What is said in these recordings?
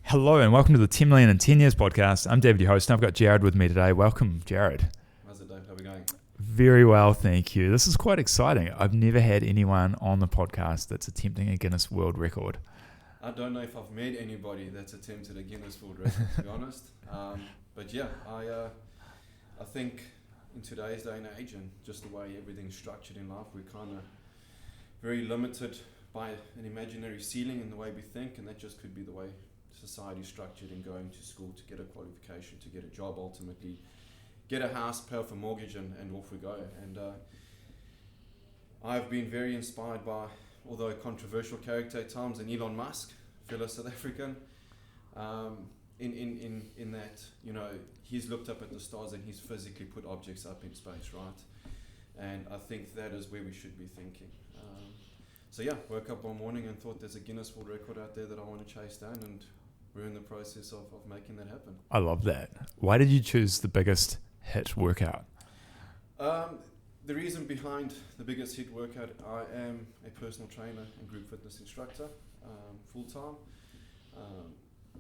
Hello and welcome to the 10 Million in 10 Years podcast. I'm David, your host, and I've got Jared with me today. Welcome, Jared. How's it, Dave? How are we going? Very well, thank you. This is quite exciting. I've never had anyone on the podcast that's attempting a Guinness World Record. I don't know if I've met anybody that's attempted a Guinness World Record, to be honest. But yeah, I think in today's day and age and just the way everything's structured in life, we're kind of very limited by an imaginary ceiling in the way we think, and that just could be the way society structured in going to school to get a qualification, to get a job, ultimately get a house, pay off a mortgage, and off we go. And I've been very inspired by, although a controversial character at times, and Elon Musk, fellow South African, in that, you know, he's looked up at the stars and he's physically put objects up in space, right? And I think that is where we should be thinking. So yeah, woke up one morning and thought there's a Guinness World Record out there that I want to chase down, and we're in the process of making that happen. I love that. Why did you choose the biggest hit workout? The reason behind the biggest hit workout, I am a personal trainer and group fitness instructor, full-time,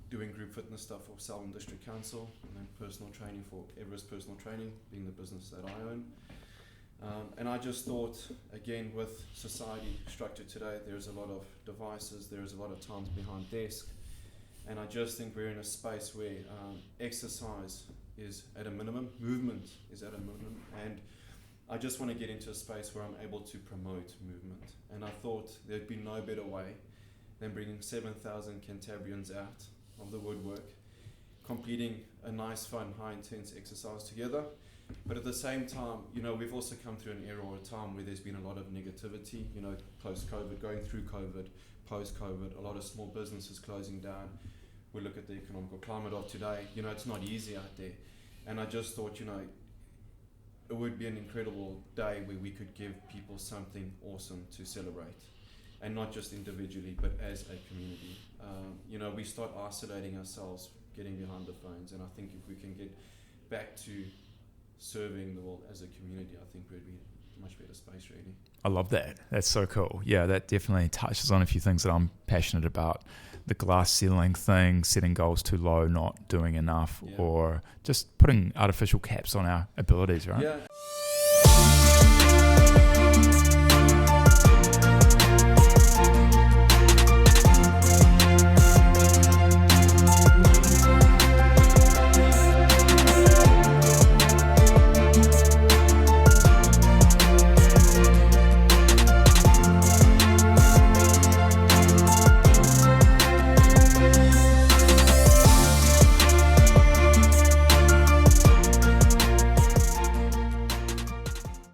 doing group fitness stuff for Selwyn District Council, and then personal training for Everest Personal Training, being the business that I own. And I just thought, again, with society structured today, there's a lot of devices, there's a lot of times behind desk, and I just think we're in a space where exercise is at a minimum, movement is at a minimum, and I just want to get into a space where I'm able to promote movement. And I thought there'd be no better way than bringing 7,000 Cantabrians out of the woodwork, completing a nice, fun, high-intense exercise together. But at the same time, you know, we've also come through an era or a time where there's been a lot of negativity, you know, post-COVID, going through COVID, post-COVID, a lot of small businesses closing down. We look at the economical climate of today, you know, it's not easy out there. And I just thought, you know, it would be an incredible day where we could give people something awesome to celebrate. And not just individually, but as a community. You know, we start isolating ourselves, getting behind the phones, and I think if we can get back to serving the world as a community, I think we'd be in a much better space, really. I love that. That's so cool. Yeah, that definitely touches on a few things that I'm passionate about. The glass ceiling thing, setting goals too low, not doing enough, or just putting artificial caps on our abilities, right? Yeah.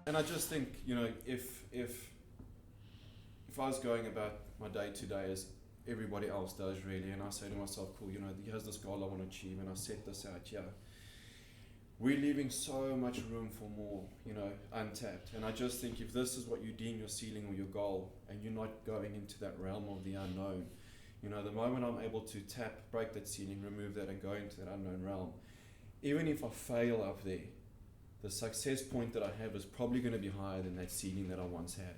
I just think, you know, if I was going about my day to day as everybody else does, really, and I say to myself, cool, you know, here's this goal I want to achieve, and I set this out here, we're leaving so much room for more, you know, untapped. And I just think if this is what you deem your ceiling or your goal, and you're not going into that realm of the unknown, you know, the moment I'm able to break that ceiling, remove that, and go into that unknown realm, even if I fail up there, the success point that I have is probably going to be higher than that ceiling that I once had.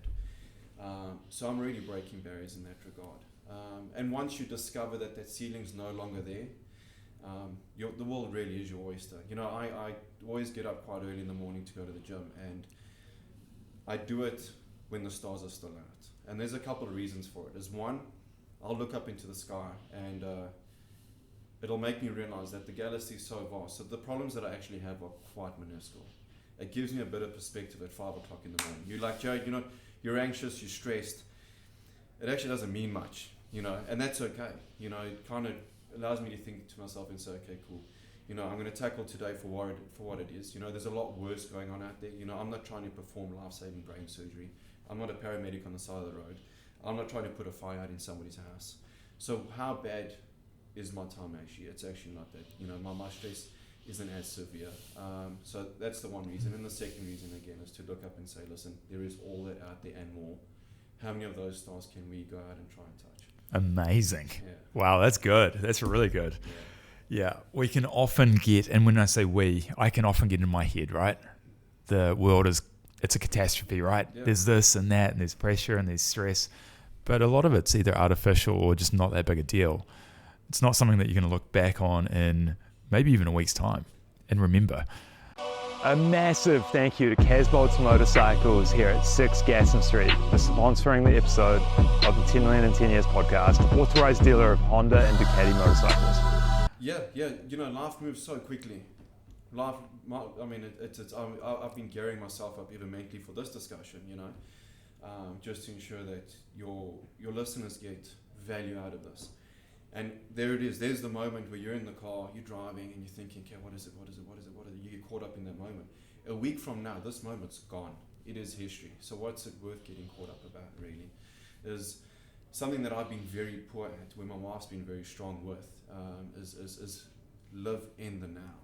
So I'm really breaking barriers in that regard. And once you discover that that ceiling's no longer there, the world really is your oyster. You know, I always get up quite early in the morning to go to the gym, and I do it when the stars are still out. And there's a couple of reasons for it. Is one, I'll look up into the sky, and it'll make me realize that the galaxy is so vast. So the problems that I actually have are quite minuscule. It gives me a bit of perspective at 5 o'clock in the morning. You're like, Jared, you know, you're anxious, you're stressed. It actually doesn't mean much, you know, and that's okay. You know, it kind of allows me to think to myself and say, okay, cool. You know, I'm going to tackle today for what it is. You know, there's a lot worse going on out there. You know, I'm not trying to perform life-saving brain surgery. I'm not a paramedic on the side of the road. I'm not trying to put a fire out in somebody's house. So how bad is my time actually? It's actually not that. You know, my stress isn't as severe. So that's the one reason. And the second reason, again, is to look up and say, listen, there is all that out there and more. How many of those stars can we go out and try and touch? Amazing. Yeah. Wow, that's good. That's really good. Yeah, we can often get, and when I say we, I can often get in my head, right? The world it's a catastrophe, right? Yeah. There's this and that, and there's pressure and there's stress. But a lot of it's either artificial or just not that big a deal. It's not something that you're going to look back on in maybe even a week's time and remember. A massive thank you to Casbolt's Motorcycles here at 6 Gasson Street for sponsoring the episode of the 10 Million in 10 Years podcast, authorized dealer of Honda and Ducati motorcycles. Yeah, life moves so quickly. I've been gearing myself up even mentally for this discussion, just to ensure that your listeners get value out of this. And there it is. There's the moment where you're in the car, you're driving, and you're thinking, okay, what is it? You get caught up in that moment. A week from now, this moment's gone. It is history. So what's it worth getting caught up about, really? Is something that I've been very poor at, where my wife's been very strong with, is live in the now.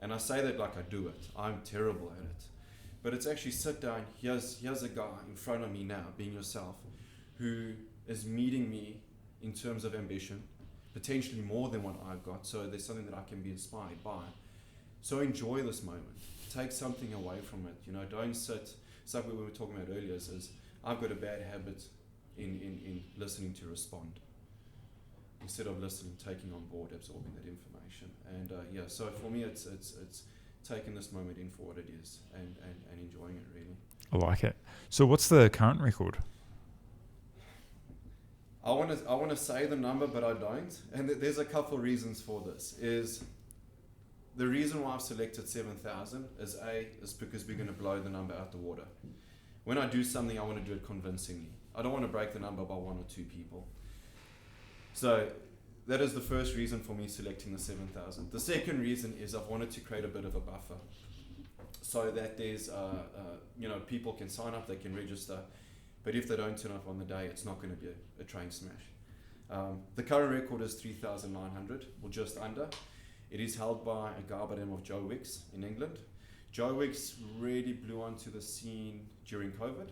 And I say that like I do it. I'm terrible at it. But it's actually sit down, here's a guy in front of me now, being yourself, who is meeting me in terms of ambition, potentially more than what I've got, so there's something that I can be inspired by. So enjoy this moment. Take something away from it. Don't sit. It's like we were talking about earlier. Is I've got a bad habit in listening to respond instead of listening, taking on board, absorbing that information. And so for me, it's taking this moment in for what it is and enjoying it, really. I like it. So what's the current record? I want to say the number, but I don't. And there's a couple of reasons for this. Is the reason why I've selected 7,000 is because we're going to blow the number out the water. When I do something, I want to do it convincingly. I don't want to break the number by one or two people. So that is the first reason for me selecting the 7,000. The second reason is I've wanted to create a bit of a buffer so that there's, people can sign up, they can register. But if they don't turn up on the day, it's not going to be a train smash. The current record is 3,900, or just under. It is held by a guy by the name of Joe Wicks in England. Joe Wicks really blew onto the scene during COVID.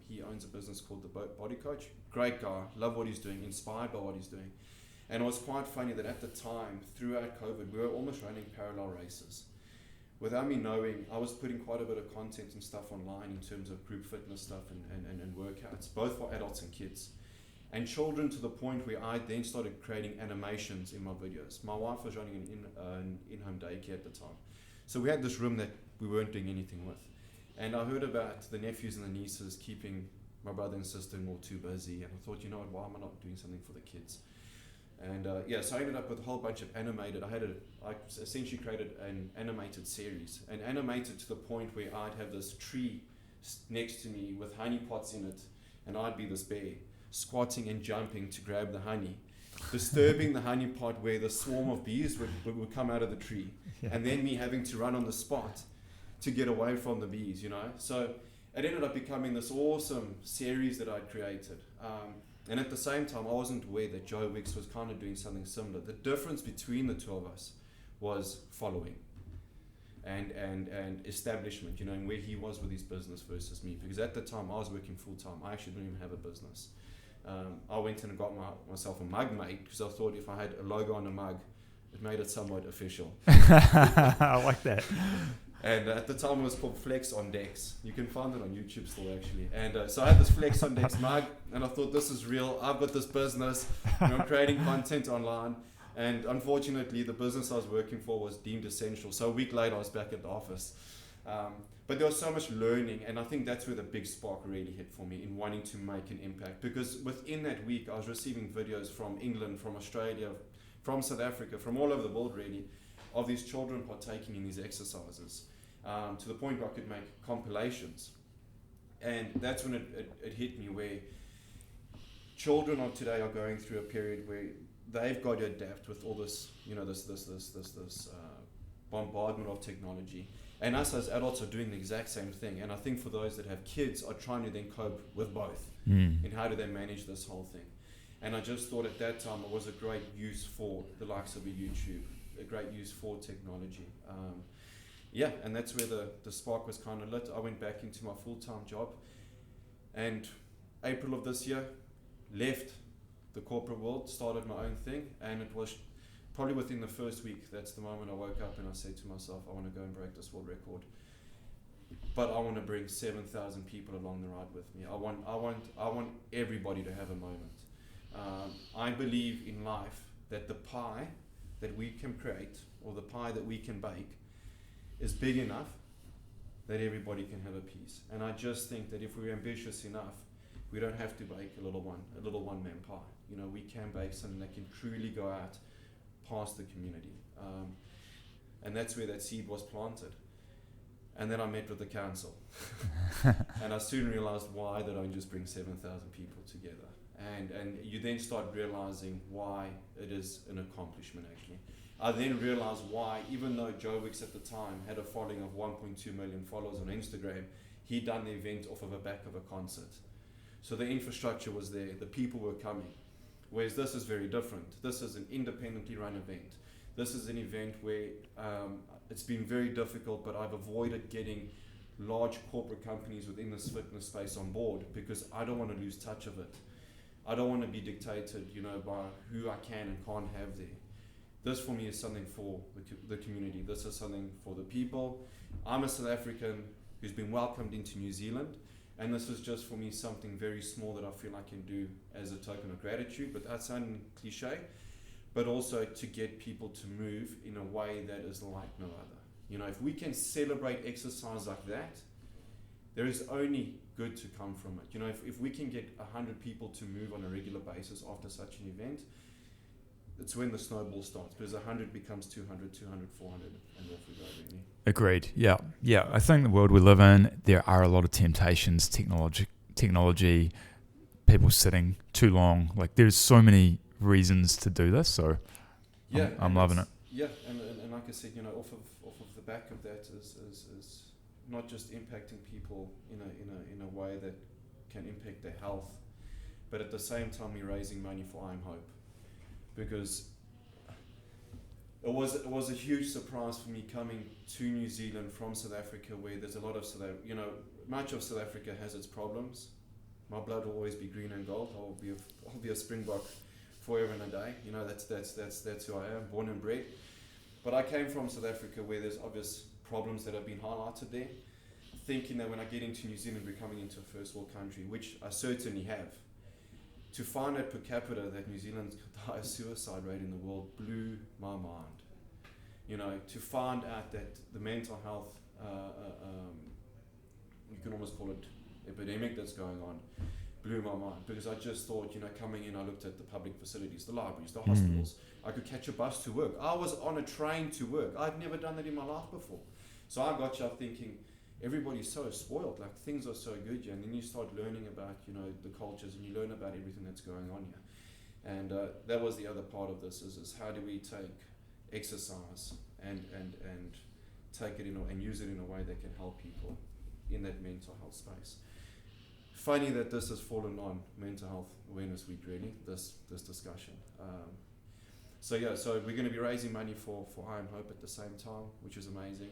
He owns a business called The Body Coach. Great guy, love what he's doing, inspired by what he's doing. And it was quite funny that at the time, throughout COVID, we were almost running parallel races. Without me knowing, I was putting quite a bit of content and stuff online in terms of group fitness stuff and workouts, both for adults and kids. And children, to the point where I then started creating animations in my videos. My wife was running an in-home daycare at the time. So we had this room that we weren't doing anything with. And I heard about the nephews and the nieces keeping my brother and sister-in-law too busy. And I thought, why am I not doing something for the kids? And so I ended up with a whole bunch of animated. I essentially created an animated series, and animated to the point where I'd have this tree next to me with honey pots in it, and I'd be this bear squatting and jumping to grab the honey, disturbing the honey pot where the swarm of bees would come out of the tree, and then me having to run on the spot to get away from the bees, So it ended up becoming this awesome series that I'd created. And at the same time, I wasn't aware that Joe Wicks was kind of doing something similar. The difference between the two of us was following and establishment, and where he was with his business versus me. Because at the time, I was working full-time. I actually didn't even have a business. I went in and got myself a mug made because I thought if I had a logo on a mug, it made it somewhat official. I like that. And at the time, it was called Flex on Decks. You can find it on YouTube still, actually. And so I had this Flex on Decks mug, and I thought, this is real. I've got this business. I'm creating content online. And unfortunately, the business I was working for was deemed essential. So a week later, I was back at the office. But there was so much learning, and I think that's where the big spark really hit for me in wanting to make an impact. Because within that week, I was receiving videos from England, from Australia, from South Africa, from all over the world, really, of these children partaking in these exercises, to the point where I could make compilations. And that's when it hit me, where children of today are going through a period where they've got to adapt with all this, this bombardment of technology. And us as adults are doing the exact same thing. And I think for those that have kids are trying to then cope with both. And how do they manage this whole thing? And I just thought at that time it was a great use for the likes of a YouTube, a great use for technology. And that's where the spark was kind of lit. I went back into my full-time job, and April of this year, left the corporate world, started my own thing, and it was probably within the first week, that's the moment I woke up and I said to myself, I want to go and break this world record. But I want to bring 7,000 people along the ride with me. I want everybody to have a moment. I believe in life that the pie that we can create, or the pie that we can bake, is big enough that everybody can have a piece. And I just think that if we're ambitious enough, we don't have to bake a little one-man pie. You know, we can bake something that can truly go out past the community. And that's where that seed was planted. And then I met with the council. And I soon realized why they don't just bring 7,000 people together. And you then start realizing why it is an accomplishment, actually. I then realized why, even though Joe Wicks at the time had a following of 1.2 million followers on Instagram, he'd done the event off of the back of a concert. So the infrastructure was there, the people were coming. Whereas this is very different. This is an independently run event. This is an event where it's been very difficult, but I've avoided getting large corporate companies within this fitness space on board because I don't want to lose touch of it. I don't want to be dictated, you know, by who I can and can't have there. This for me is something for the community. This is something for the people. I'm a South African who's been welcomed into New Zealand, and this is just for me something very small that I feel I can do as a token of gratitude, but that sounds cliche, but also to get people to move in a way that is like no other. You know, if we can celebrate exercise like that, there is only good to come from it. You know, if we can get 100 people to move on a regular basis after such an event, it's when the snowball starts, because 100 becomes 200, 200, 400, and off we go, really. Agreed. Yeah. I think the world we live in, there are a lot of temptations, technology, people sitting too long. Like, there's so many reasons to do this, so yeah, I'm loving it. Yeah, and like I said, you know, off of the back of that is not just impacting people in a way that can impact their health, but at the same time we're raising money for I'm Hope, because it was a huge surprise for me coming to New Zealand from South Africa, where there's a lot of much of South Africa has its problems. My blood will always be green and gold. I'll be a Springbok forever and a day. You know, that's who I am, born and bred. But I came from South Africa, where there's obvious problems that have been highlighted there, thinking that when I get into New Zealand, we're coming into a first world country, which I certainly have. To find out per capita that New Zealand's got the highest suicide rate in the world blew my mind. You know, to find out that the mental health, you can almost call it epidemic that's going on, blew my mind, because I just thought, you know, coming in, I looked at the public facilities, the libraries, the hospitals. I could catch a bus to work. I was on a train to work. I'd never done that in my life before. So I got you thinking, everybody's so spoiled, like things are so good here, and then you start learning about, you know, the cultures, and you learn about everything that's going on here. And that was the other part of this, is how do we take exercise and take it and use it in a way that can help people in that mental health space. Funny that this has fallen on Mental Health Awareness Week, really, this discussion. So we're going to be raising money for I Am Hope at the same time, which is amazing.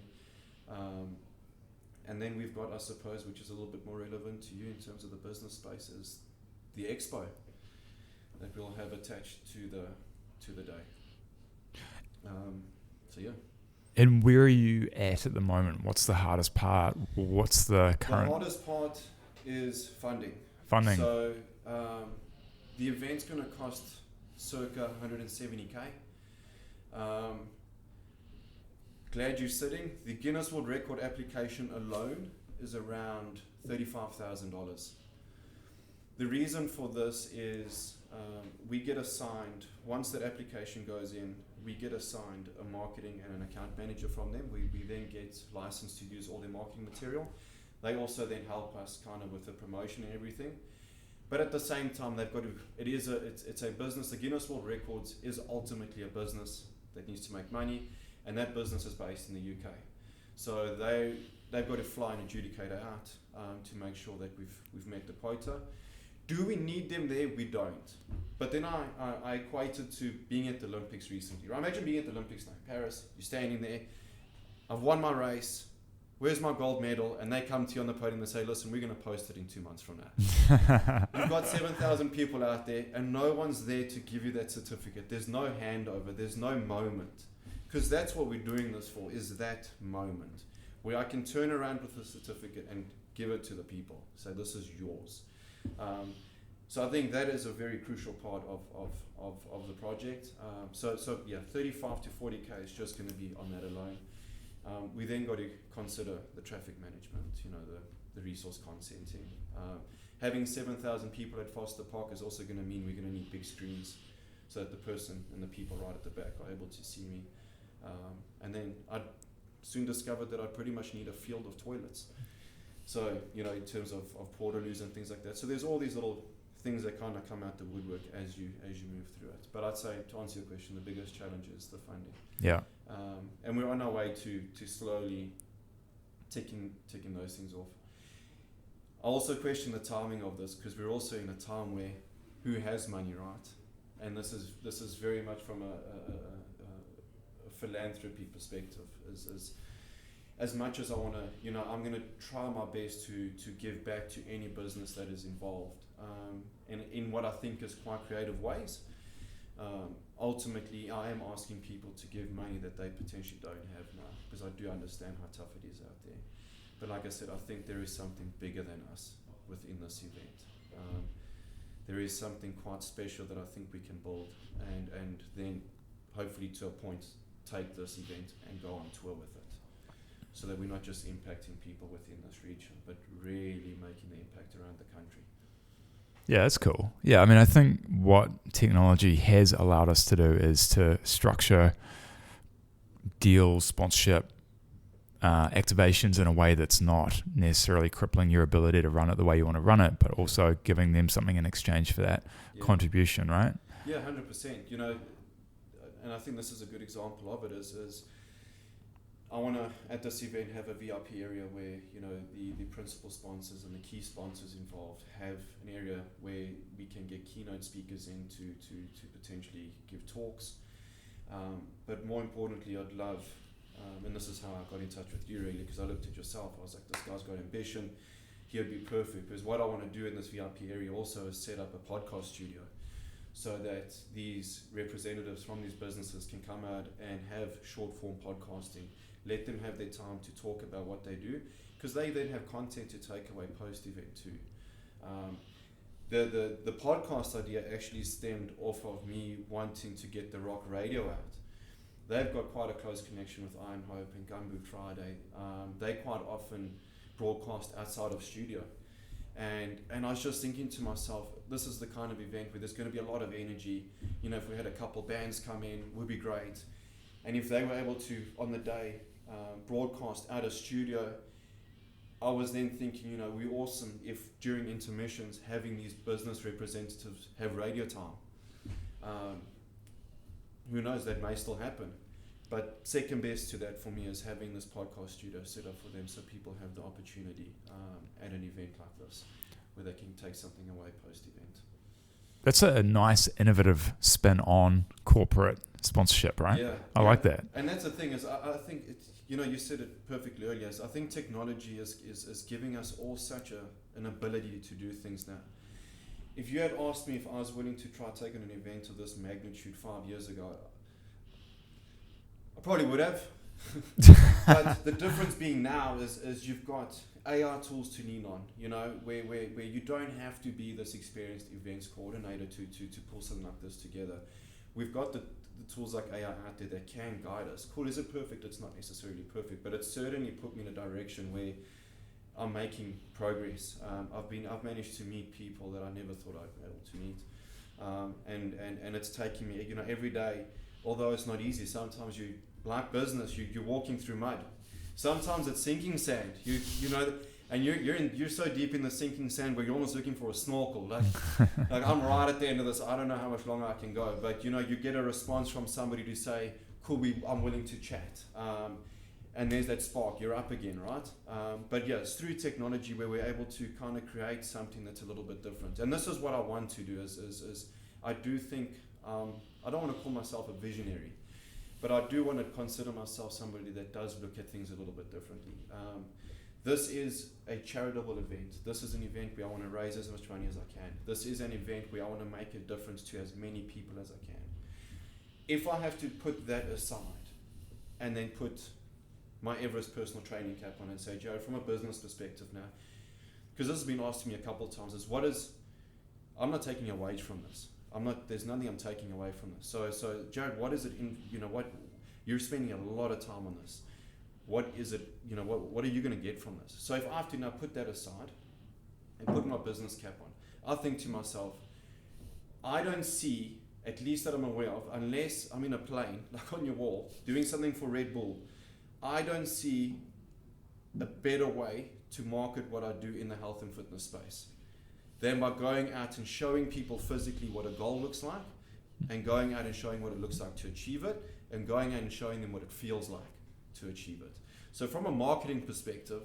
And then we've got, I suppose, which is a little bit more relevant to you in terms of the business space, is the expo that we'll have attached to the day. So yeah. And where are you at the moment? What's the hardest part? What's the current? The hardest part is funding. So the event's going to cost circa 170k. Glad you're sitting. The Guinness World Record application alone is around $35,000. The reason for this is we get assigned, once that application goes in, we get assigned a marketing and an account manager from them. We then get licensed to use all their marketing material. They also then help us kind of with the promotion and everything. But at the same time, they've got to, it's a business. The Guinness World Records is ultimately a business that needs to make money, and that business is based in the UK. So they've got to fly an adjudicator out to make sure that we've met the quota. Do we need them there? We don't. But then I equated to being at the Olympics recently. Right? Imagine being at the Olympics now, Paris, you're standing there, I've won my race, where's my gold medal? And they come to you on the podium and say, listen, we're going to post it in 2 months from now. You've got 7,000 people out there, and no one's there to give you that certificate. There's no handover, there's no moment. Because that's what we're doing this for, is that moment where I can turn around with the certificate and give it to the people. Say, this is yours. So I think that is a very crucial part of the project. So 35 to 40K is just going to be on that alone. We then got to consider the traffic management, the resource consenting. Having 7,000 people at Foster Park is also going to mean we're going to need big screens so that the person and the people right at the back are able to see me. And then I soon discovered that I pretty much need a field of toilets. So, in terms of portaloos and things like that. So there's all these little things that kind of come out the woodwork as you move through it. But I'd say, to answer your question, the biggest challenge is the funding. Yeah. And we're on our way to slowly ticking those things off. I also question the timing of this, because we're also in a time where who has money, right? And this is very much from a philanthropy perspective. As much as I want to, I'm going to try my best to give back to any business that is involved, in what I think is quite creative ways. Ultimately, I am asking people to give money that they potentially don't have now, because I do understand how tough it is out there. But like I said, I think there is something bigger than us within this event. There is something quite special that I think we can build, and then hopefully to a point take this event and go on tour with it, so that we're not just impacting people within this region, but really making the impact around the country. Yeah, that's cool. Yeah, I mean, I think what technology has allowed us to do is to structure deals, sponsorship, activations in a way that's not necessarily crippling your ability to run it the way you want to run it, but also giving them something in exchange for that contribution, right? Yeah, 100%. And I think this is a good example of it, is I want to, at this event, have a VIP area where, the principal sponsors and the key sponsors involved have an area where we can get keynote speakers in to potentially give talks. But more importantly, I'd love, and this is how I got in touch with you really, because I looked at yourself, I was like, this guy's got ambition, he would be perfect. Because what I want to do in this VIP area also is set up a podcast studio, so that these representatives from these businesses can come out and have short form podcasting. Let them have their time to talk about what they do, because they then have content to take away post event too. The podcast idea actually stemmed off of me wanting to get the rock radio out. They've got quite a close connection with Iron Hope and Gumboot Friday. They quite often broadcast outside of studio. And I was just thinking to myself, this is the kind of event where there's going to be a lot of energy. If we had a couple bands come in, would be great. And if they were able to, on the day, broadcast out of studio, I was then thinking, it'd be awesome if during intermissions, having these business representatives have radio time. Who knows, that may still happen. But second best to that for me is having this podcast studio set up for them, so people have the opportunity at an event like this where they can take something away post-event. That's a nice, innovative spin on corporate sponsorship, right? Yeah. I like that. And that's the thing, is I think, it's, you said it perfectly earlier, I think technology is giving us all such an ability to do things now. If you had asked me if I was willing to try taking an event of this magnitude 5 years ago, I probably would have. But the difference being now is you've got AI tools to lean on, where you don't have to be this experienced events coordinator to pull something like this together. We've got the tools like AI out there that can guide us. Cool, is it perfect? It's not necessarily perfect, but it certainly put me in a direction where I'm making progress. I've managed to meet people that I never thought I'd be able to meet, and it's taking me, every day. Although it's not easy, sometimes you, like business, you're walking through mud. Sometimes it's sinking sand. And you're so deep in the sinking sand where you're almost looking for a snorkel. Like I'm right at the end of this. I don't know how much longer I can go, but you get a response from somebody to say, "Cool, I'm willing to chat." And there's that spark, you're up again, right? But yeah, it's through technology where we're able to kind of create something that's a little bit different. And this is what I want to do, is I do think, I don't want to call myself a visionary, but I do want to consider myself somebody that does look at things a little bit differently. This is a charitable event. This is an event where I want to raise as much money as I can. This is an event where I want to make a difference to as many people as I can. If I have to put that aside and then put my Everest personal training cap on and say, Jared, from a business perspective now, because this has been asked to me a couple of times, is what is I'm not taking a wage from this. There's nothing I'm taking away from this. So Jared, what is it what you're spending a lot of time on this? What is it, what are you going to get from this? So if I have to now put that aside and put my business cap on, I think to myself, I don't see, at least that I'm aware of, unless I'm in a plane, like on your wall, doing something for Red Bull, I don't see a better way to market what I do in the health and fitness space than by going out and showing people physically what a goal looks like, and going out and showing what it looks like to achieve it, and going out and showing them what it feels like to achieve it. So from a marketing perspective,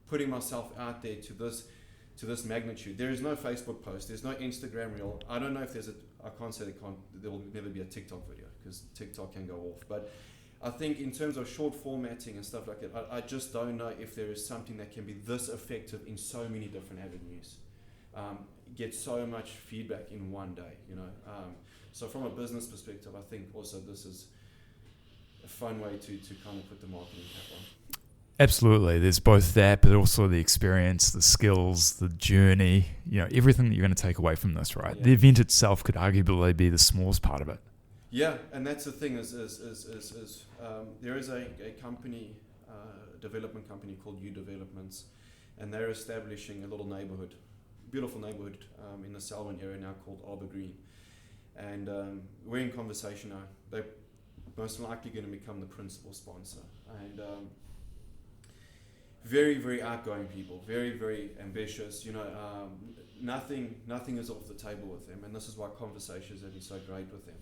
putting myself out there to this magnitude, there is no Facebook post, there's no Instagram reel. I don't know if I can't say there will never be a TikTok video, because TikTok can go off. But I think in terms of short formatting and stuff like that, I just don't know if there is something that can be this effective in so many different avenues. Get so much feedback in one day, So from a business perspective, I think also this is a fun way to kind of put the marketing cap on. Absolutely. There's both that, but also the experience, the skills, the journey, everything that you're going to take away from this, right? Yeah. The event itself could arguably be the smallest part of it. Yeah, and that's the thing is there is a company, development company called U Developments, and they're establishing a little neighborhood, beautiful neighborhood in the Selwyn area now called Arbor Green. And we're in conversation now. They're most likely going to become the principal sponsor. And very, very outgoing people, very, very ambitious. Nothing is off the table with them, and this is why conversations have been so great with them.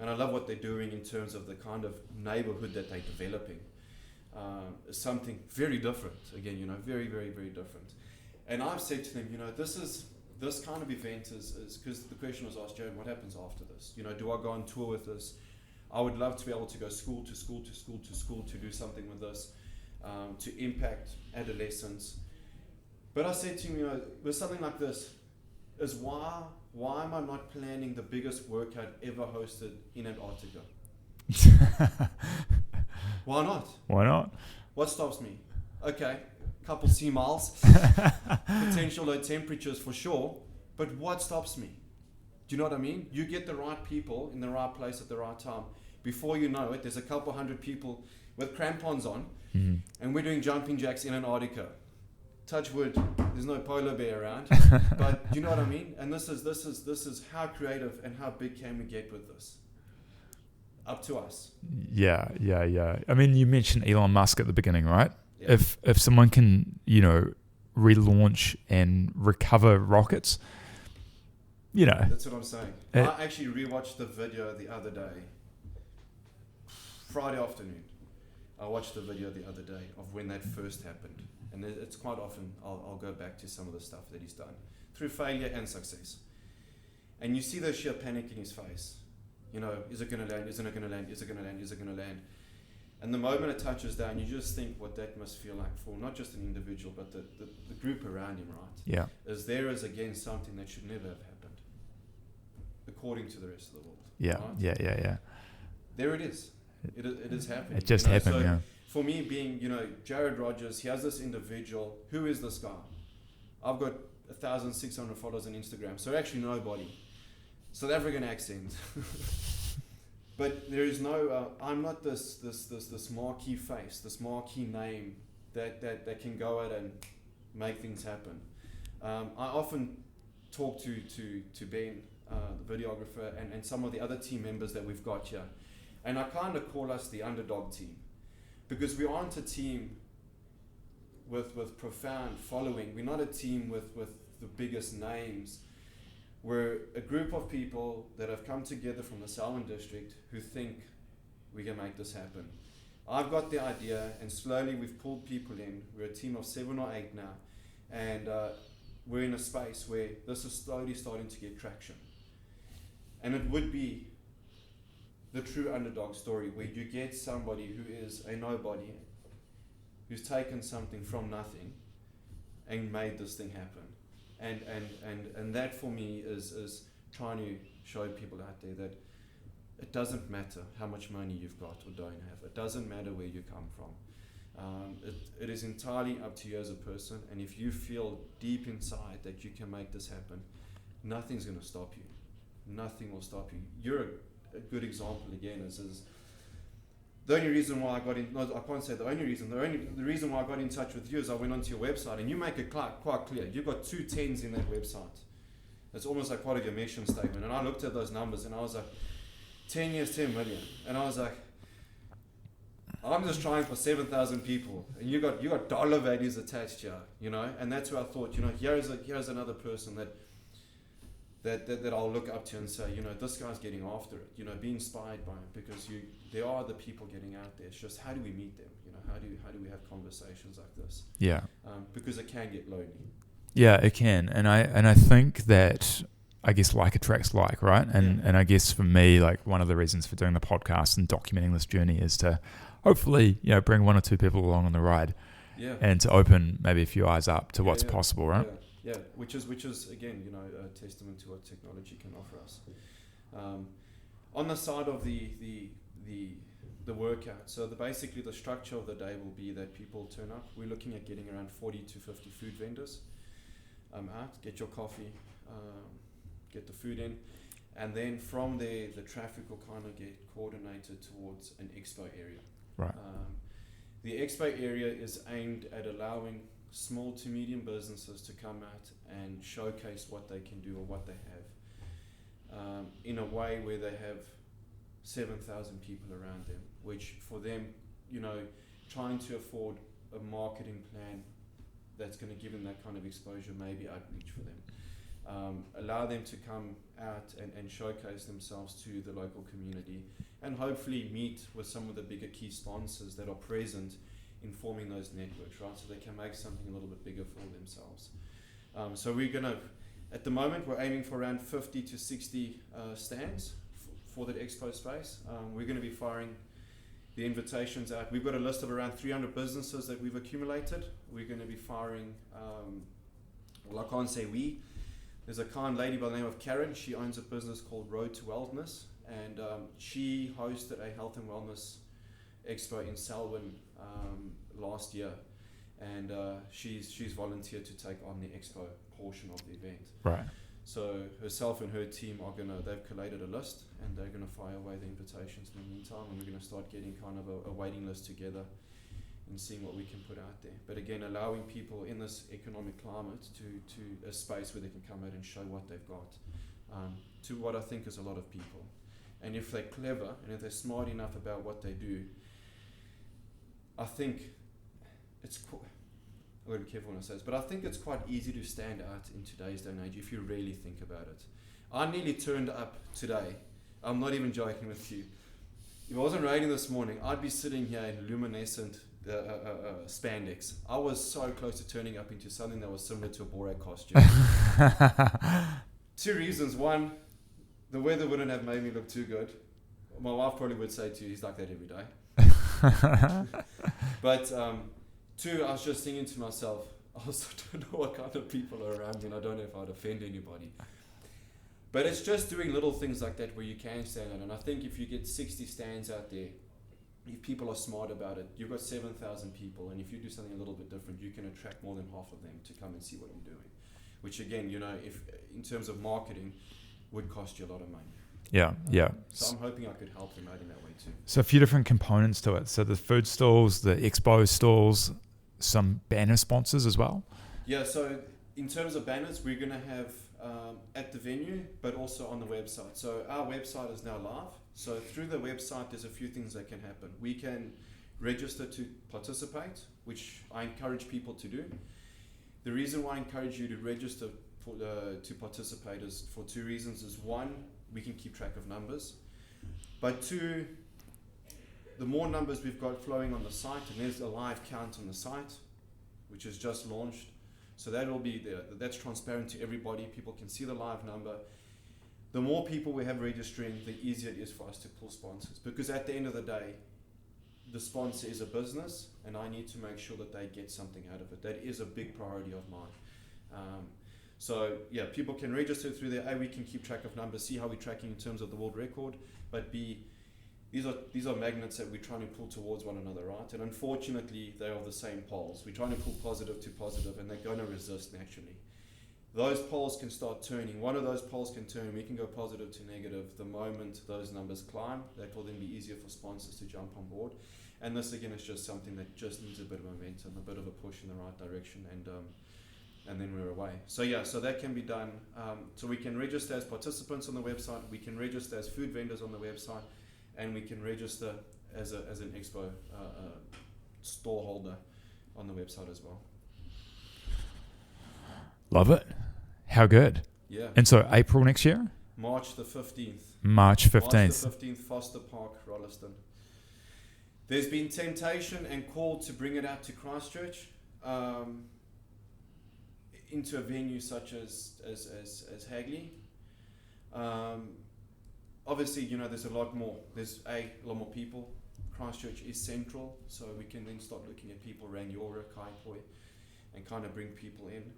And I love what they're doing in terms of the kind of neighborhood that they're developing. Something very different, again, very, very, very different. And I've said to them, this kind of event is because the question was asked, Jared, what happens after this? Do I go on tour with this? I would love to be able to go school to school to school to school to do something with this, to impact adolescents. But I said to him, with something like this, is why am I not planning the biggest workout ever hosted in Antarctica? Why not? Why not? What stops me? Okay, couple sea miles, potential low temperatures for sure, but what stops me? Do you know what I mean? You get the right people in the right place at the right time. Before you know it, there's a couple hundred people with crampons on, and we're doing jumping jacks in Antarctica. Touch wood, there's no polar bear around, but you know what I mean? And this is how creative and how big can we get with this? Up to us. Yeah. I mean, you mentioned Elon Musk at the beginning, right? Yeah. If someone can, relaunch and recover rockets, That's what I'm saying. I actually rewatched the video the other day, Friday afternoon. I watched the video the other day of when that first happened. And it's quite often I'll go back to some of the stuff that he's done through failure and success. And you see the sheer panic in his face. Is it going to land? Isn't it going to land? Is it going to land? Is it going to land? And the moment it touches down, you just think what that must feel like for not just an individual, but the group around him, right? Yeah. Is there is again something that should never have happened, according to the rest of the world. Yeah, right? yeah. There it is. It is happening. It just happened, so yeah. For me, being, Jared Rogers, he has this individual. Who is this guy? I've got 1,600 followers on Instagram, so actually nobody. South African accent. But there is no, I'm not this marquee face, this marquee name that can go out and make things happen. I often talk to Ben, the videographer, and some of the other team members that we've got here. And I kind of call us the underdog team, because we aren't a team with profound following. We're not a team with the biggest names. We're a group of people that have come together from the Selwyn district who think we can make this happen. I've got the idea, and slowly we've pulled people in. We're a team of 7 or 8 now, and we're in a space where this is slowly starting to get traction. And it would be the true underdog story, where you get somebody who is a nobody, who's taken something from nothing and made this thing happen. And that for me is trying to show people out there that it doesn't matter how much money you've got or don't have. It doesn't matter where you come from. It is entirely up to you as a person, and if you feel deep inside that you can make this happen, nothing's going to stop you. Nothing will stop you. You're a good example again. Is the only reason why I got in, no, I can't say the only reason. The reason why I got in touch with you is I went onto your website, and you make it quite clear. You've got 2 10s in that website. It's almost like part of your mission statement. And I looked at those numbers, and I was like, 10 years, 10 million. And I was like, I'm just trying for 7,000 people, and you got dollar values attached here, you know. And that's where I thought, you know, here's another person that I'll look up to and say, you know, this guy's getting after it, you know, be inspired by it, because there are the people getting out there. It's just, how do we meet them? You know, how do we have conversations like this? Yeah. Because it can get lonely. Yeah, it can. And I think that, I guess, like attracts like, right? And I guess for me, like, one of the reasons for doing the podcast and documenting this journey is to hopefully, you know, bring 1 or 2 people along on the ride. Yeah. And to open maybe a few eyes up to what's possible, right? Yeah, which is again, you know, a testament to what technology can offer us. On the side of the workout, so basically the structure of the day will be that people turn up. We're looking at getting around 40 to 50 food vendors out. Get your coffee, get the food in, and then from there the traffic will kind of get coordinated towards an expo area. Right. The expo area is aimed at allowing small to medium businesses to come out and showcase what they can do or what they have, in a way where they have 7,000 people around them, which for them, you know, trying to afford a marketing plan that's going to give them that kind of exposure may be outreach for them. Allow them to come out and showcase themselves to the local community, and hopefully meet with some of the bigger key sponsors that are present in forming those networks, right? So they can make something a little bit bigger for themselves. So we're going to, at the moment, we're aiming for around 50 to 60 stands for that expo space. We're going to be firing the invitations out. We've got a list of around 300 businesses that we've accumulated. We're going to be firing, well, I can't say we. There's a kind lady by the name of Karen. She owns a business called Road to Wellness, and she hosted a health and wellness expo in Selwyn last year, and she's volunteered to take on the expo portion of the event. Right. So herself and her team they've collated a list, and they're going to fire away the invitations in the meantime, and we're going to start getting kind of a waiting list together and seeing what we can put out there. But again, allowing people in this economic climate to a space where they can come out and show what they've got, to what I think is a lot of people. And if they're clever and if they're smart enough about what they do, I think it's I'm going to be careful when I say this, but I think it's quite easy to stand out in today's day and age if you really think about it. I nearly turned up today. I'm not even joking with you. If it wasn't raining this morning, I'd be sitting here in luminescent spandex. I was so close to turning up into something that was similar to a Borat costume. 2 reasons. One, the weather wouldn't have made me look too good. My wife probably would say to you, he's like that every day. But 2, I was just thinking to myself, I also don't know what kind of people are around me, and I don't know if I'd offend anybody. But it's just doing little things like that where you can stand out. And I think if you get 60 stands out there, if people are smart about it, you've got 7,000 people, and if you do something a little bit different, you can attract more than half of them to come and see what you're doing. Which again, you know, if in terms of marketing, would cost you a lot of money. Yeah. So I'm hoping I could help them out in that way too. So a few different components to it. So the food stalls, the expo stalls, some banner sponsors as well. Yeah, so in terms of banners, we're going to have at the venue, but also on the website. So our website is now live. So through the website, there's a few things that can happen. We can register to participate, which I encourage people to do. The reason why I encourage you to register to participate is for 2 reasons. Is 1, we can keep track of numbers, but 2, the more numbers we've got flowing on the site, and there's a live count on the site, which is just launched, so that will be there. That's transparent to everybody. People can see the live number. The more people we have registering, the easier it is for us to pull sponsors, because at the end of the day, the sponsor is a business, and I need to make sure that they get something out of it. That is a big priority of mine. So yeah, people can register through there. A, we can keep track of numbers, see how we're tracking in terms of the world record. But B, these are magnets that we're trying to pull towards one another, right? And unfortunately, they're of the same poles. We're trying to pull positive to positive, and they're going to resist naturally. those polls can start turning. One of those polls can turn. We can go positive to negative. The moment those numbers climb, that will then be easier for sponsors to jump on board. And this again is just something that just needs a bit of momentum, a bit of a push in the right direction, and then we're away. So yeah, so that can be done. So we can register as participants on the website. We can register as food vendors on the website, and we can register as an expo store holder on the website as well. Love it. How good. Yeah. And so April next year? March the 15th. March 15th. March the 15th, Foster Park, Rolleston. There's been temptation and call to bring it out to Christchurch, into a venue such as Hagley. Obviously, you know, there's a lot more. There's a lot more people. Christchurch is central, so we can then start looking at people around Yora, Kaipoi, and kind of bring people in.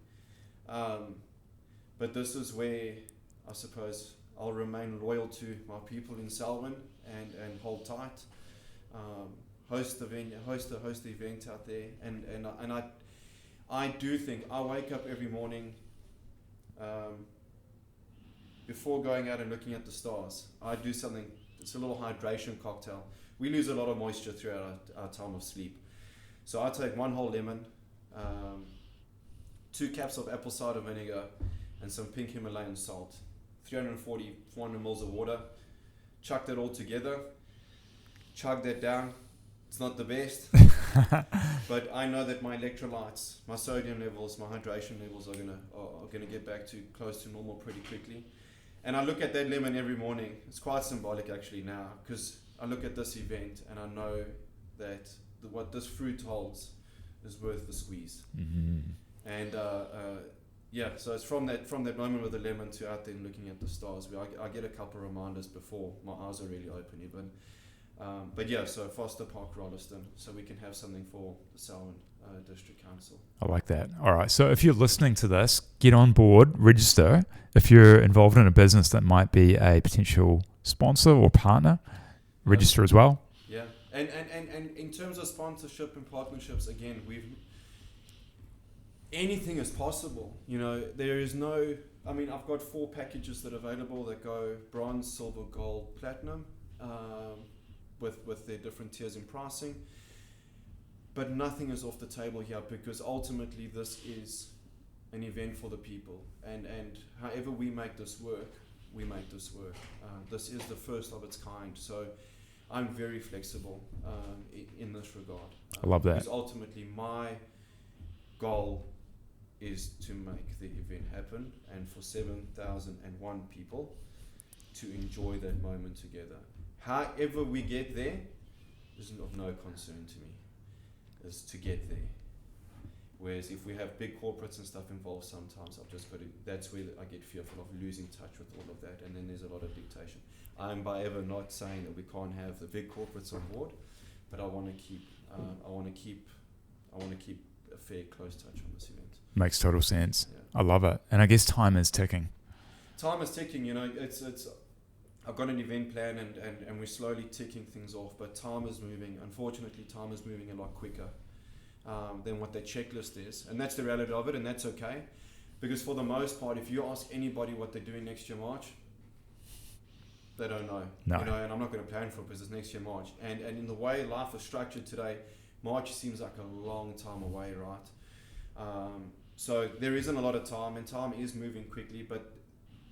But this is where I suppose I'll remain loyal to my people in Selwyn and hold tight. Host the venue, host the event out there, and I do think I wake up every morning before going out and looking at the stars. I do something. It's a little hydration cocktail. We lose a lot of moisture throughout our time of sleep, so I take one whole lemon, 2 caps of apple cider vinegar, and some pink Himalayan salt, 340, 400 mils of water. Chuck that all together. Chug that down. It's not the best, but I know that my electrolytes, my sodium levels, my hydration levels are gonna get back to close to normal pretty quickly. And I look at that lemon every morning. It's quite symbolic actually now, because I look at this event and I know that what this fruit holds is worth the squeeze. Mm-hmm. And yeah, so it's from that moment with the lemon to out there looking at the stars. I get a couple of reminders before my eyes are really open even. But yeah, so Foster Park, Rolleston, so we can have something for the Selwyn District Council. I like that. All right, so if you're listening to this, get on board, register. If you're involved in a business that might be a potential sponsor or partner, register as well. Yeah, and in terms of sponsorship and partnerships, again, anything is possible. You know, there is no, I mean, I've got 4 packages that are available that go bronze, silver, gold, platinum, with their different tiers in pricing. But nothing is off the table here, because ultimately this is an event for the people. And however we make this work, we make this work. This is the first of its kind. So I'm very flexible in this regard. I love that. Because ultimately my goal is to make the event happen, and for 7,001 people to enjoy that moment together. However we get there is of no concern to me, is to get there. Whereas if we have big corporates and stuff involved, sometimes I've just got to, that's where I get fearful of losing touch with all of that, and then there's a lot of dictation. I'm by ever not saying that we can't have the big corporates on board, but I want to keep a fair close touch on this event. Makes total sense. Yeah. I love it. And I guess time is ticking. Time is ticking, you know, it's I've got an event plan and we're slowly ticking things off, but time is moving. Unfortunately, time is moving a lot quicker than what their checklist is. And that's the reality of it, and that's okay. Because for the most part, if you ask anybody what they're doing next year March, they don't know. No. You know, and I'm not going to plan for it because it's next year March. And in the way life is structured today, March seems like a long time away, right? So there isn't a lot of time, and time is moving quickly, but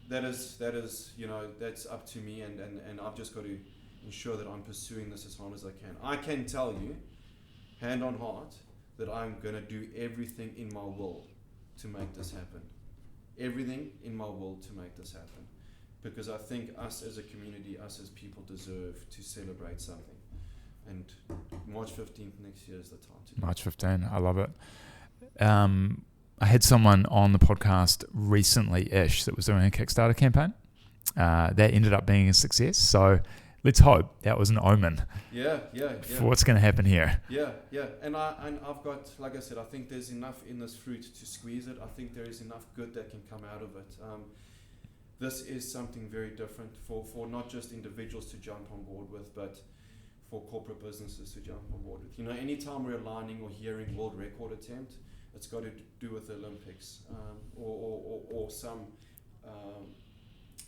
that is, you know, that's up to me, and I've just got to ensure that I'm pursuing this as hard as I can. I can tell you, hand on heart, that I'm going to do everything in my will to make this happen. Everything in my will to make this happen. Because I think us as a community, us as people deserve to celebrate something. And March 15th next year is the time to do it. March 15, I love it. I had someone on the podcast recently-ish that was doing a Kickstarter campaign. That ended up being a success. So let's hope that was an omen. Yeah. For what's going to happen here. Yeah. And I've got, like I said, I think there's enough in this fruit to squeeze it. I think there is enough good that can come out of it. This is something very different for not just individuals to jump on board with, but for corporate businesses to jump on board with. You know, anytime we're aligning or hearing world record attempt, it's got to do with the Olympics, or some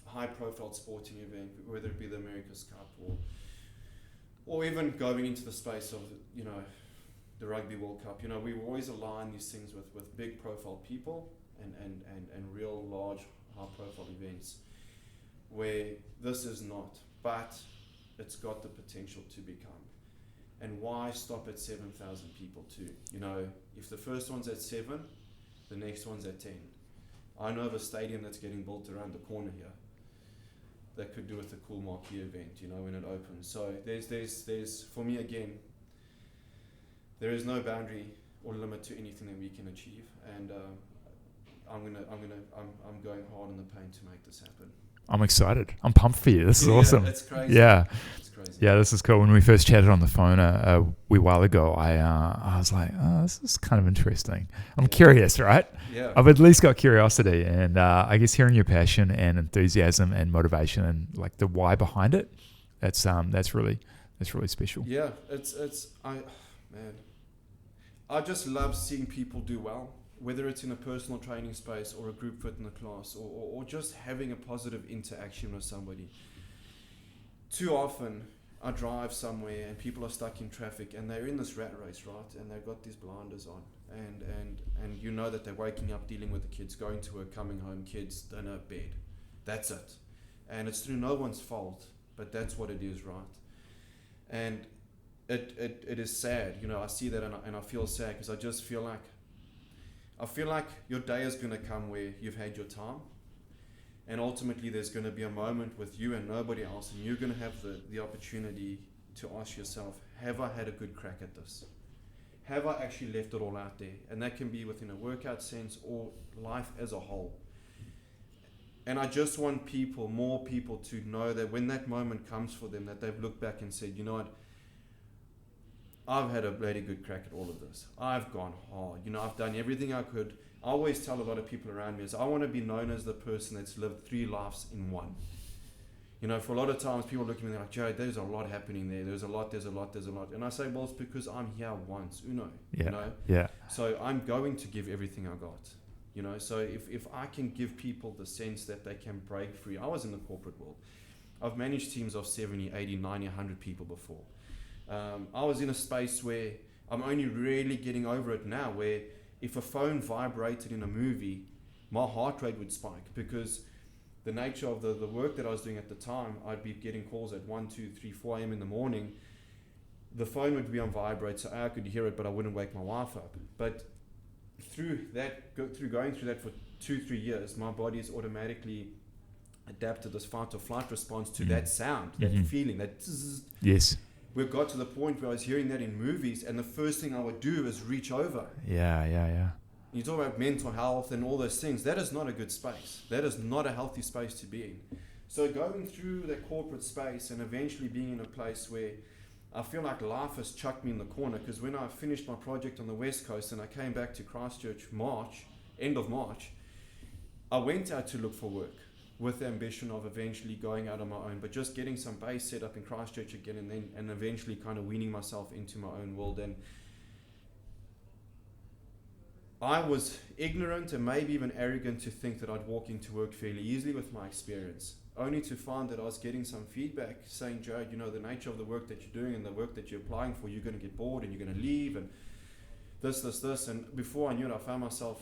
high-profile sporting event, whether it be the America's Cup or even going into the space of, you know, the Rugby World Cup. You know, we always align these things with big profile people and real large high profile events, where this is not, but it's got the potential to become. And why stop at 7,000 people too? You know, if the first one's at 7, the next one's at 10. I know of a stadium that's getting built around the corner here that could do with a cool marquee event, you know, when it opens. So there's for me, again, there is no boundary or limit to anything that we can achieve, and I'm going hard in the paint to make this happen. I'm excited. I'm pumped for you. This is awesome. It's crazy. Yeah. It's crazy. Yeah, this is cool. When we first chatted on the phone a wee while ago, I was like, oh, this is kind of interesting. I'm curious, right? Yeah. I've at least got curiosity, and I guess hearing your passion and enthusiasm and motivation and like the why behind it, that's really special. Yeah, I just love seeing people do well, whether it's in a personal training space or a group fitness class, or just having a positive interaction with somebody. Too often I drive somewhere and people are stuck in traffic and they're in this rat race, right? And they've got these blinders on, and you know that they're waking up, dealing with the kids, going to work, coming home, kids, dinner, bed. That's it. And it's through no one's fault, but that's what it is, right? And it is sad, you know. I see that and I feel sad, because I just feel like your day is going to come where you've had your time, and ultimately there's going to be a moment with you and nobody else, and you're going to have the opportunity to ask yourself, have I had a good crack at this? Have I actually left it all out there? And that can be within a workout sense or life as a whole. And I just want more people to know that when that moment comes for them, that they've looked back and said, you know what, I've had a bloody good crack at all of this. I've gone hard. You know, I've done everything I could. I always tell a lot of people around me is I want to be known as the person that's lived 3 lives in one. You know, for a lot of times people look at me and they're like, Joe, there's a lot happening there. There's a lot. And I say, well, it's because I'm here once, uno. Yeah. You know? Yeah. So I'm going to give everything I got. You know, so if I can give people the sense that they can break free. I was in the corporate world. I've managed teams of 70, 80, 90, 100 people before. I was in a space where I'm only really getting over it now, where if a phone vibrated in a movie, my heart rate would spike, because the nature of the work that I was doing at the time, I'd be getting calls at 1, 2, 3, 4 a.m. in the morning. The phone would be on vibrate, so I could hear it, but I wouldn't wake my wife up. But through going through that for 2-3 years, my body's automatically adapted this fight or flight response to that sound, that feeling, that zzz. Yes. We got to the point where I was hearing that in movies, and the first thing I would do is reach over. Yeah. You talk about mental health and all those things. That is not a good space. That is not a healthy space to be in. So going through that corporate space and eventually being in a place where I feel like life has chucked me in the corner, because when I finished my project on the West Coast and I came back to Christchurch end of March, I went out to look for work with the ambition of eventually going out on my own, but just getting some base set up in Christchurch again, and eventually kind of weaning myself into my own world. And I was ignorant and maybe even arrogant to think that I'd walk into work fairly easily with my experience, only to find that I was getting some feedback saying, Joe, you know, the nature of the work that you're doing and the work that you're applying for, you're going to get bored and you're going to leave, and this. And before I knew it, I found myself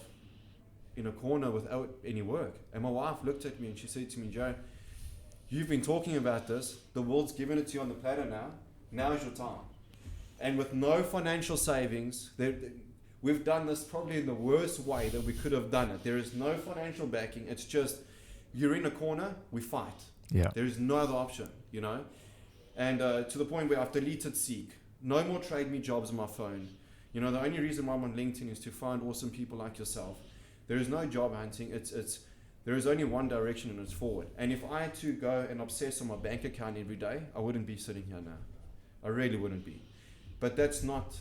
in a corner without any work. And my wife looked at me and she said to me, Joe, you've been talking about this. The world's given it to you on the platter now. Now is your time. And with no financial savings, we've done this probably in the worst way that we could have done it. There is no financial backing. It's just, you're in a corner, we fight. Yeah. There is no other option, you know. And to the point where I've deleted Seek. No more Trade Me jobs on my phone. You know, the only reason why I'm on LinkedIn is to find awesome people like yourself. There is no job hunting. There is only one direction, and it's forward. And if I had to go and obsess on my bank account every day, I wouldn't be sitting here now. I really wouldn't be. But that's not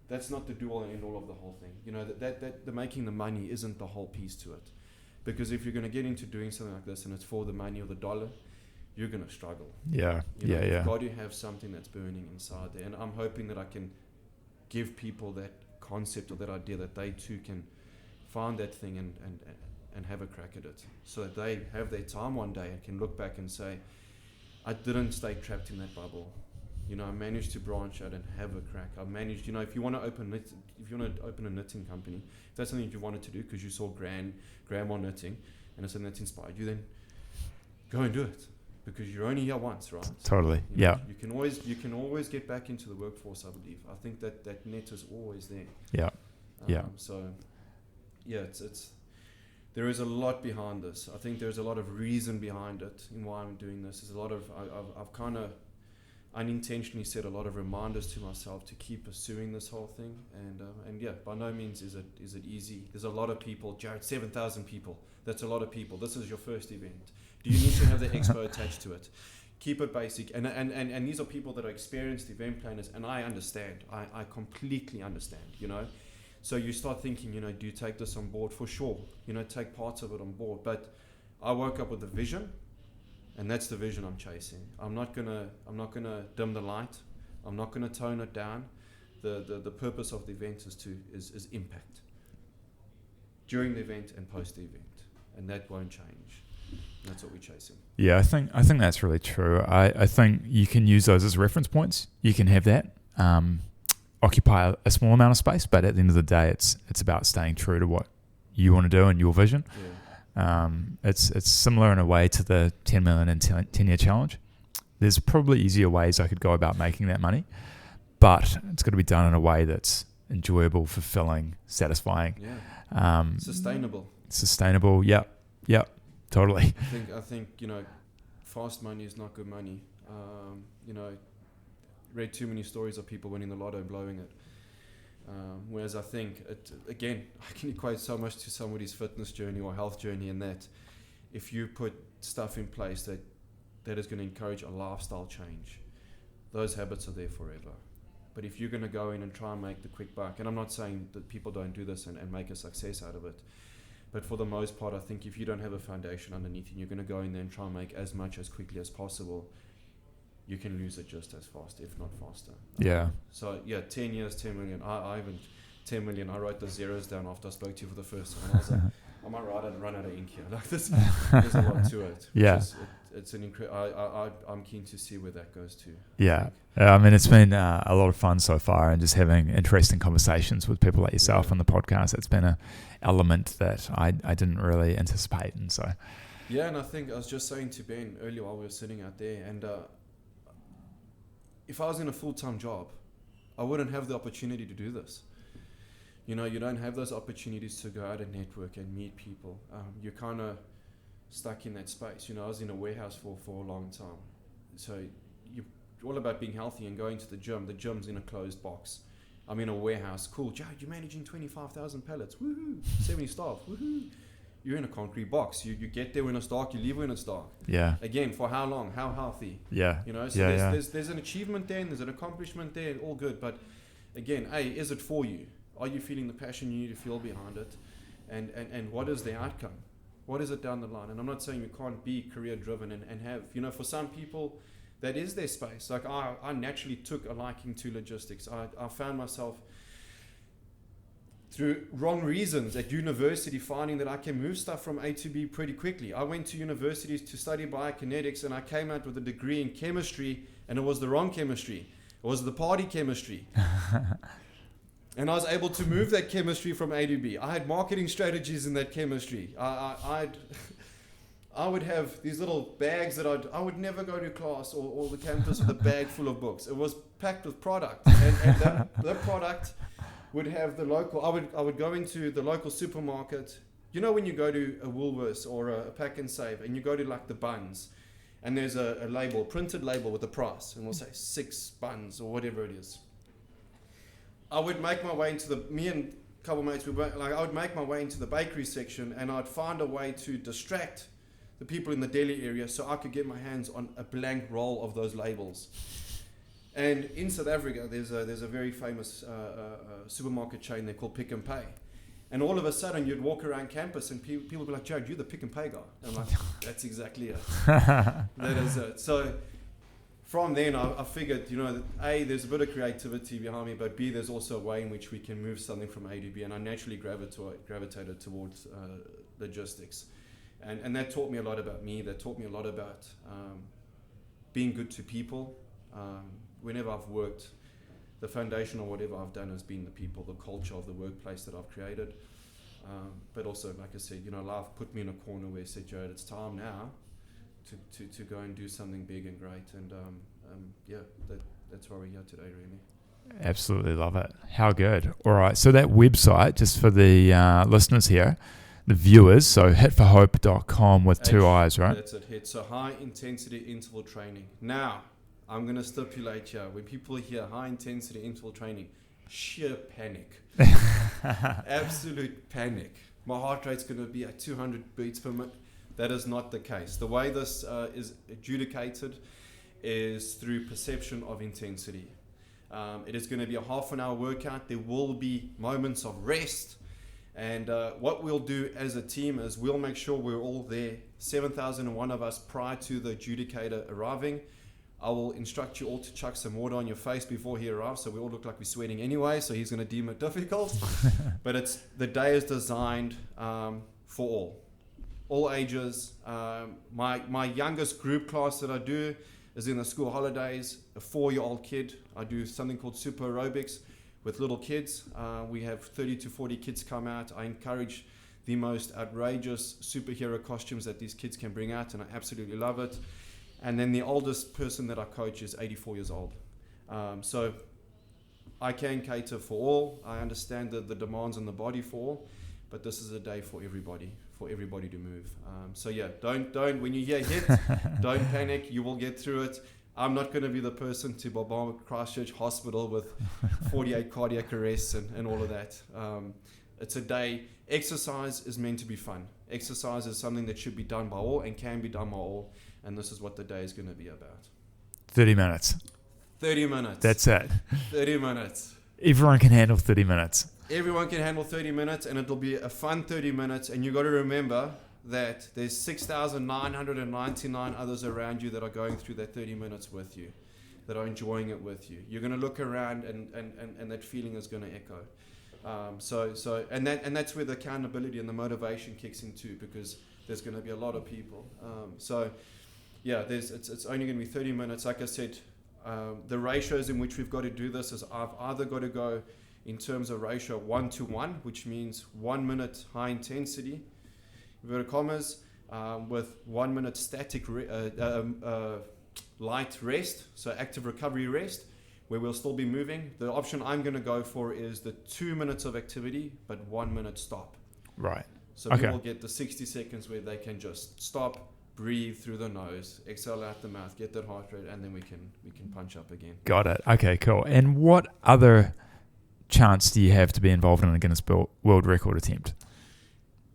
the do-all and end-all of the whole thing. You know, that the making the money isn't the whole piece to it. Because if you're going to get into doing something like this and it's for the money or the dollar, you're going to struggle. Yeah. You've got to have something that's burning inside there. And I'm hoping that I can give people that concept or that idea that they too can find that thing and have a crack at it, so that they have their time one day and can look back and say, I didn't stay trapped in that bubble. You know, I managed to branch out and have a crack. I managed, you know, if you want to open a knitting company, if that's something you wanted to do because you saw grandma knitting and it's something that's inspired you, then go and do it, because you're only here once, right? Totally. You know, Yeah. You can always get back into the workforce, I believe. I think that net is always there. Yeah. Yeah. So, yeah, it's there is a lot behind this. I think there's a lot of reason behind it in why I'm doing this. There's a lot of I've kind of unintentionally set a lot of reminders to myself to keep pursuing this whole thing. And yeah, by no means is it easy. There's a lot of people. Jared, 7,000 people. That's a lot of people. This is your first event. Do you need to have the expo attached to it? Keep it basic. And these are people that are experienced event planners, and I understand. I completely understand, you know. So you start thinking, you know, do you take this on board? For sure, you know, take parts of it on board. But I woke up with a vision, and that's the vision I'm chasing. I'm not gonna dim the light. I'm not gonna tone it down. The purpose of the event is impact during the event and post the event, and that won't change. That's what we're chasing. Yeah, I think that's really true. I think you can use those as reference points. You can have that. Occupy a small amount of space, but at the end of the day, it's about staying true to what you want to do and your vision. Yeah. It's similar in a way to the 10 million in 10-year challenge. There's probably easier ways I could go about making that money, but it's got to be done in a way that's enjoyable, fulfilling, satisfying. Yeah. Sustainable. Yep. Totally. I think you know, fast money is not good money. You know, read too many stories of people winning the lotto and blowing it. Whereas I think, again, I can equate so much to somebody's fitness journey or health journey, in that if you put stuff in place that is going to encourage a lifestyle change, those habits are there forever. But if you're going to go in and try and make the quick buck, and I'm not saying that people don't do this and make a success out of it, but for the most part, I think if you don't have a foundation underneath and you're going to go in there and try and make as much as quickly as possible, you can lose it just as fast, if not faster. Yeah. So yeah, 10 years, 10 million. I haven't 10 million. I wrote the zeros down after I spoke to you for the first time. I was like, I might run out of ink here. Like this, there's a lot to it. Yeah. It's an I'm keen to see where that goes to. Yeah. I mean, it's been a lot of fun so far, and just having interesting conversations with people like yourself on the podcast. It's been an element that I didn't really anticipate, and so. Yeah, and I think I was just saying to Ben earlier while we were sitting out there, and if I was in a full-time job, I wouldn't have the opportunity to do this. You know, you don't have those opportunities to go out and network and meet people. You're kind of stuck in that space. You know, I was in a warehouse for a long time. So you're all about being healthy and going to the gym. The gym's in a closed box. I'm in a warehouse. Cool, Jared, you're managing 25,000 pallets. Woohoo! 70 staff. Woohoo! You're in a concrete box. You get there when it's dark. You leave when it's dark. Yeah. Again, for how long? How healthy? Yeah. You know, so there's an achievement there and there's an accomplishment there. All good. But again, is it for you? Are you feeling the passion you need to feel behind it? And what is the outcome? What is it down the line? And I'm not saying you can't be career driven and have, you know, for some people, that is their space. Like I naturally took a liking to logistics. I found myself through wrong reasons at university finding that I can move stuff from A to B pretty quickly. I went to universities to study biokinetics and I came out with a degree in chemistry, and it was the wrong chemistry. It was the party chemistry. And I was able to move that chemistry from A to B. I had marketing strategies in that chemistry. I would have these little bags that I would never go to class or the campus with a bag full of books. It was packed with product. And that product would have the local, I would go into the local supermarket. You know when you go to a Woolworths or a Pack and Save and you go to like the buns and there's a label, printed label with a price, and we'll say 6 buns or whatever it is. I would make my way into me and a couple of mates, I would make my way into the bakery section and I'd find a way to distract the people in the deli area so I could get my hands on a blank roll of those labels. And in South Africa, there's a very famous supermarket chain there called Pick and Pay. And all of a sudden, you'd walk around campus and people would be like, Jared, you're the Pick and Pay guy. And I'm like, that's exactly it. That is it. So from then I figured, you know, that A, there's a bit of creativity behind me, but B, there's also a way in which we can move something from A to B, and I naturally gravitated towards logistics. And that taught me a lot about me. That taught me a lot about being good to people. Whenever I've worked, the foundation of whatever I've done has been the people, the culture of the workplace that I've created. But also, like I said, you know, life put me in a corner where it said, Jared, it's time now to go and do something big and great. And that's why we're here today, really. Absolutely love it. How good. All right. So that website, just for the listeners here, the viewers, so hitforhope.com with two I's, right? That's it, HIT. So high intensity interval training. Now, I'm going to stipulate here, when people hear high intensity interval training, sheer panic. Absolute panic. My heart rate's going to be at 200 beats per minute. That is not the case. The way this is adjudicated is through perception of intensity. It is going to be a half an hour workout. There will be moments of rest. And what we'll do as a team is we'll make sure we're all there, 7,001 of us, prior to the adjudicator arriving. I will instruct you all to chuck some water on your face before he arrives, so we all look like we're sweating anyway, so he's going to deem it difficult. But the day is designed for all ages. My youngest group class that I do is in the school holidays, a 4-year-old kid. I do something called super aerobics with little kids. We have 30 to 40 kids come out. I encourage the most outrageous superhero costumes that these kids can bring out, and I absolutely love it. And then the oldest person that I coach is 84 years old. So I can cater for all. I understand the demands on the body for all, but this is a day for everybody to move. So yeah, don't when you hear HIT, don't panic. You will get through it. I'm not going to be the person to bombard Christchurch Hospital with 48 cardiac arrests and all of that. It's a day. Exercise is meant to be fun. Exercise is something that should be done by all and can be done by all. And this is what the day is going to be about. 30 minutes. 30 minutes. That's it. 30 minutes. Everyone can handle 30 minutes. Everyone can handle 30 minutes, and it'll be a fun 30 minutes. And you got to remember that there's 6,999 others around you that are going through that 30 minutes with you, that are enjoying it with you. You're going to look around, and that feeling is going to echo. And that's where the accountability and the motivation kicks in too, because there's going to be a lot of people. Yeah, it's only going to be 30 minutes. Like I said, the ratios in which we've got to do this is I've either got to go in terms of ratio 1-to-1, which means 1 minute high intensity, inverted commas, with 1 minute static light rest, so active recovery rest, where we'll still be moving. The option I'm going to go for is the 2 minutes of activity, but 1 minute stop. Right. So people get the 60 seconds where they can just stop, breathe through the nose, exhale out the mouth, get that heart rate, and then we can punch up again. Got it. Okay, cool. And what other chance do you have to be involved in a Guinness World Record attempt?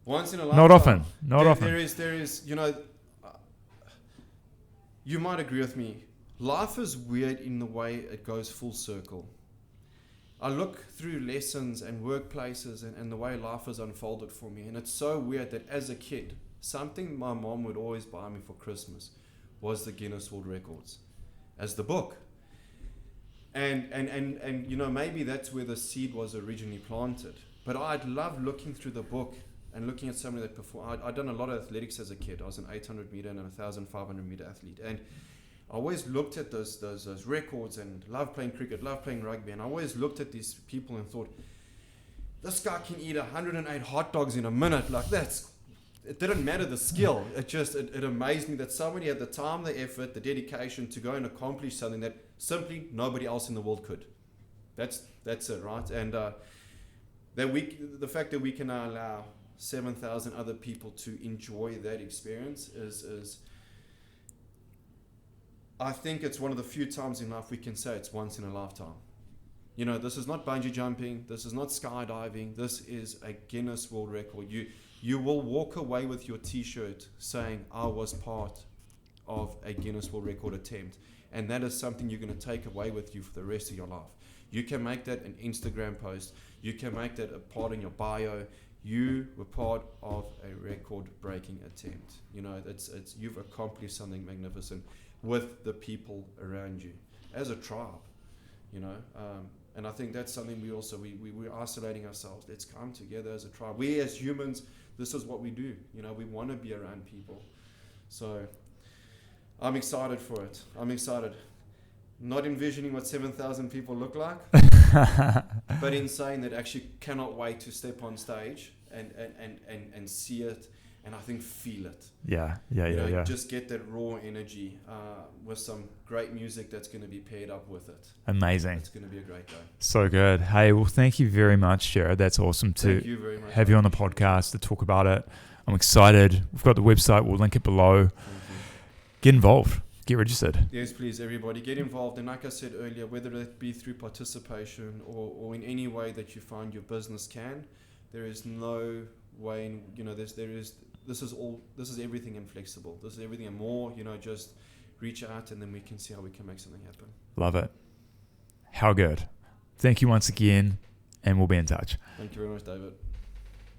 Once in a lifetime. Not often. There is, you know, you might agree with me. Life is weird in the way it goes full circle. I look through lessons and workplaces and the way life has unfolded for me, and it's so weird that as a kid, something my mom would always buy me for Christmas was the Guinness World Records as the book. And you know, maybe that's where the seed was originally planted. But I'd love looking through the book and looking at somebody that performed. I'd done a lot of athletics as a kid. I was an 800 meter and a 1,500 meter athlete. And I always looked at those records and loved playing cricket, loved playing rugby. And I always looked at these people and thought, this guy can eat 108 hot dogs in a minute. Like, it didn't matter the skill. It amazed me that somebody had the time, the effort, the dedication to go and accomplish something that simply nobody else in the world could. That's it, right? And the fact that we can now allow 7,000 other people to enjoy that experience is I think it's one of the few times in life we can say it's once in a lifetime. You know, this is not bungee jumping, this is not skydiving, this is a Guinness World Record. You will walk away with your t-shirt saying, I was part of a Guinness World Record attempt. And that is something you're going to take away with you for the rest of your life. You can make that an Instagram post. You can make that a part in your bio. You were part of a record-breaking attempt. You know, it's you've accomplished something magnificent. with the people around you as a tribe, you know. And I think that's something we're isolating ourselves. Let's come together as a tribe. We as humans, this is what we do. You know, we want to be around people. So I'm excited for it. I'm excited. Not envisioning what 7,000 people look like, but in saying that actually cannot wait to step on stage and see it, and I think feel it. Yeah. Just get that raw energy with some great music that's going to be paired up with it. Amazing. It's going to be a great day. So good. Hey, well, thank you very much, Jared. That's awesome Thank you very much. have you on the podcast to talk about it. I'm excited. We've got the website. We'll link it below. Thank you. Get involved. Get registered. Yes, please, everybody, get involved. And like I said earlier, whether it be through participation or in any way that you find your business can, there is no way, this is everything and flexible. This is everything and more, just reach out and then we can see how we can make something happen. Love it. How good. Thank you once again, and we'll be in touch. Thank you very much, David.